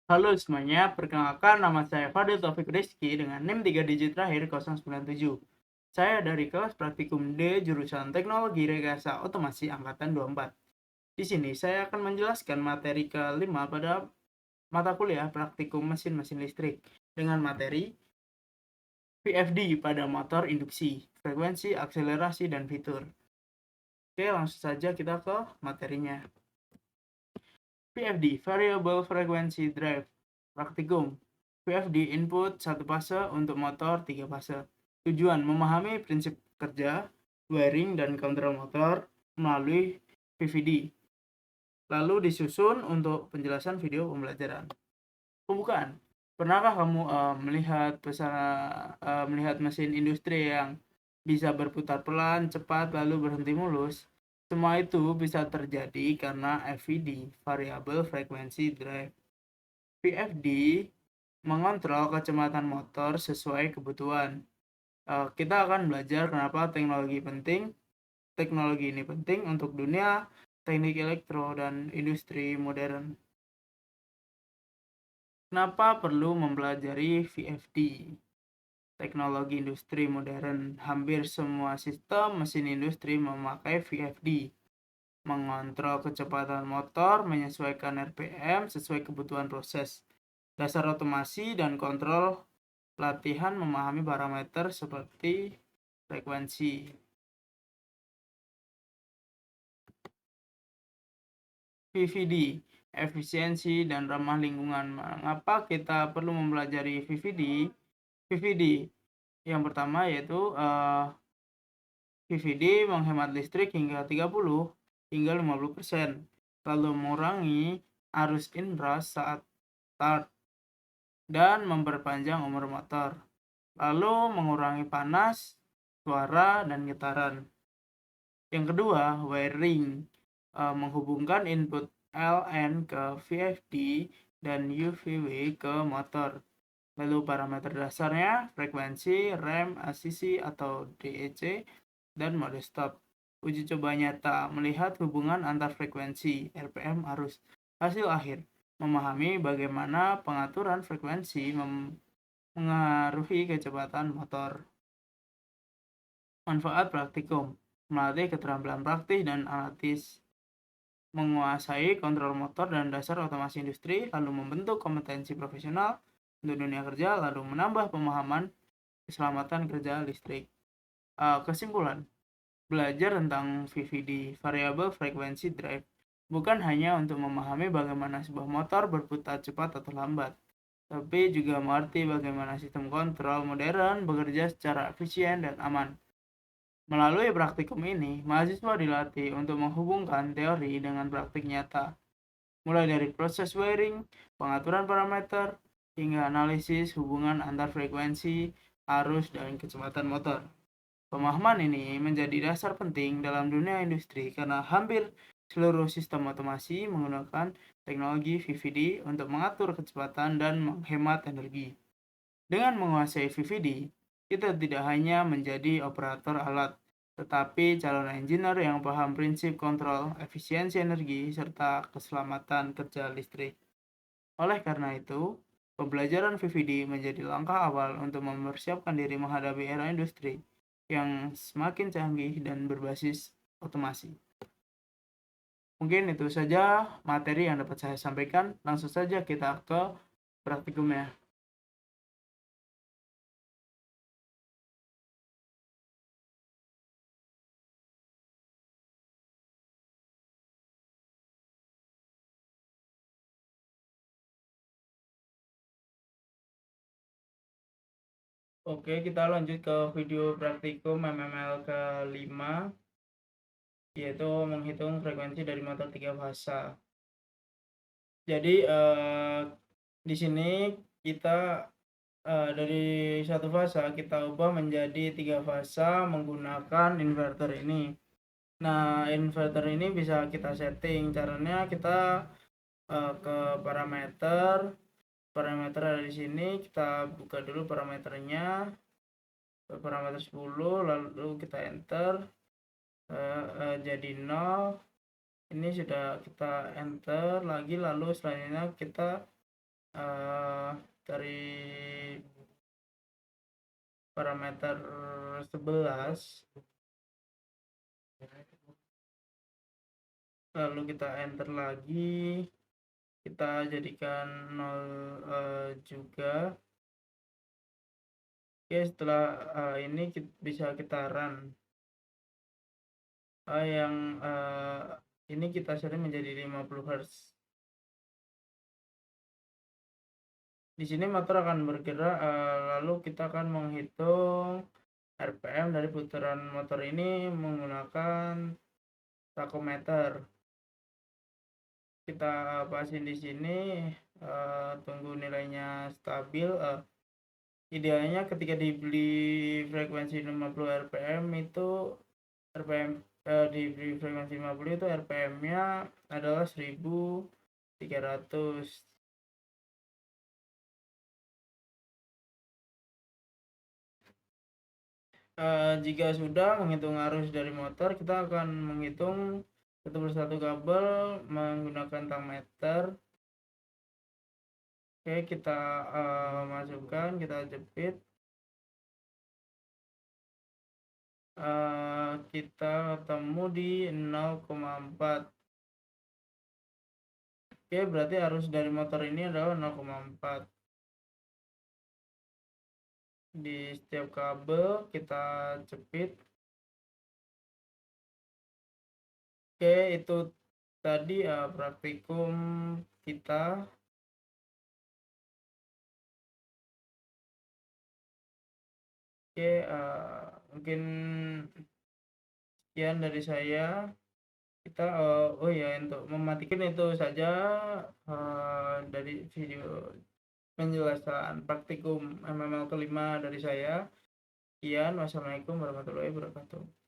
Halo semuanya, perkenalkan nama saya Fadil Taufik Rizky dengan NIM 3 digit terakhir 097. Saya dari kelas praktikum D jurusan Teknologi Rekayasa Otomasi angkatan 24. Di sini saya akan menjelaskan materi kelima pada mata kuliah praktikum mesin-mesin listrik dengan materi VFD pada motor induksi, frekuensi, akselerasi, dan fitur. Oke, langsung saja kita ke materinya. VFD, Variable Frequency Drive, praktikum. VFD input 1 fase untuk motor 3 fase. Tujuan memahami prinsip kerja, wiring, dan kontrol motor melalui VVD. Lalu disusun untuk penjelasan video pembelajaran. Pembukaan. Pernahkah kamu melihat mesin industri yang bisa berputar pelan, cepat, lalu berhenti mulus? Semua itu bisa terjadi karena FVD, Variable Frequency Drive. VFD mengontrol kecepatan motor sesuai kebutuhan. Kita akan belajar kenapa teknologi ini penting untuk dunia teknik elektro dan industri modern. Kenapa perlu mempelajari VFD? Teknologi industri modern, hampir semua sistem mesin industri memakai VFD. Mengontrol kecepatan motor, menyesuaikan RPM sesuai kebutuhan proses. Dasar otomasi dan kontrol latihan memahami parameter seperti frekuensi. VVD, efisiensi dan ramah lingkungan. Mengapa kita perlu mempelajari VVD? VVD yang pertama yaitu VVD menghemat listrik hingga 30 hingga 50%, lalu mengurangi arus inrush saat start dan memperpanjang umur motor, lalu mengurangi panas, suara, dan getaran. Yang kedua, wiring, menghubungkan input LN ke VFD dan UVW ke motor. Lalu parameter dasarnya, frekuensi, rem, ACC atau DEC, dan mode stop. Uji coba nyata melihat hubungan antar frekuensi, RPM, arus. Hasil akhir, memahami bagaimana pengaturan frekuensi mengaruhi kecepatan motor. Manfaat praktikum, melatih keterampilan praktis dan analitis, menguasai kontrol motor dan dasar otomasi industri, lalu membentuk kompetensi profesional untuk dunia kerja, lalu menambah pemahaman keselamatan kerja listrik. Kesimpulan, belajar tentang VVD, Variable Frequency Drive, bukan hanya untuk memahami bagaimana sebuah motor berputar cepat atau lambat, tapi juga mengerti bagaimana sistem kontrol modern bekerja secara efisien dan aman. Melalui praktikum ini, mahasiswa dilatih untuk menghubungkan teori dengan praktik nyata, mulai dari proses wiring, pengaturan parameter, hingga analisis hubungan antar frekuensi, arus, dan kecepatan motor. Pemahaman ini menjadi dasar penting dalam dunia industri karena hampir seluruh sistem otomasi menggunakan teknologi VVD untuk mengatur kecepatan dan menghemat energi. Dengan menguasai VVD, kita tidak hanya menjadi operator alat, tetapi calon engineer yang paham prinsip kontrol, efisiensi energi, serta keselamatan kerja listrik. Oleh karena itu, pembelajaran VVD menjadi langkah awal untuk mempersiapkan diri menghadapi era industri yang semakin canggih dan berbasis otomasi. Mungkin itu saja materi yang dapat saya sampaikan. Langsung saja kita ke praktikumnya. Oke, kita lanjut ke video praktikum MML ke-5, yaitu menghitung frekuensi dari motor 3 fasa. Jadi di sini kita dari satu fasa kita ubah menjadi 3 fasa menggunakan inverter ini. Nah, inverter ini bisa kita setting. Caranya kita ke parameter ada di sini. Kita buka dulu parameternya, parameter 10, lalu kita enter, jadi 0. Ini sudah kita enter lagi, lalu selanjutnya kita dari parameter 11, lalu kita enter lagi, kita jadikan 0 juga. Oke, setelah ini bisa kita run. Yang ini kita setting menjadi 50 Hz. Di sini motor akan bergerak, lalu kita akan menghitung RPM dari putaran motor ini menggunakan takometer. Kita pasin di sini, tunggu nilainya stabil. Idealnya ketika dibeli frekuensi 50 rpm itu dibeli frekuensi 50 itu rpm-nya adalah 1300. Jika sudah menghitung arus dari motor, kita akan menghitung satu persatu kabel menggunakan tangmeter. Oke, kita masukkan, kita jepit. Kita ketemu di 0,4. Oke, berarti arus dari motor ini adalah 0,4. Di setiap kabel kita jepit. Oke, itu tadi praktikum kita. Oke, mungkin sekian dari saya. Kita oh ya, untuk mematikan itu saja dari video penjelasan praktikum MML kelima dari saya. Sekian, wassalamualaikum warahmatullahi wabarakatuh.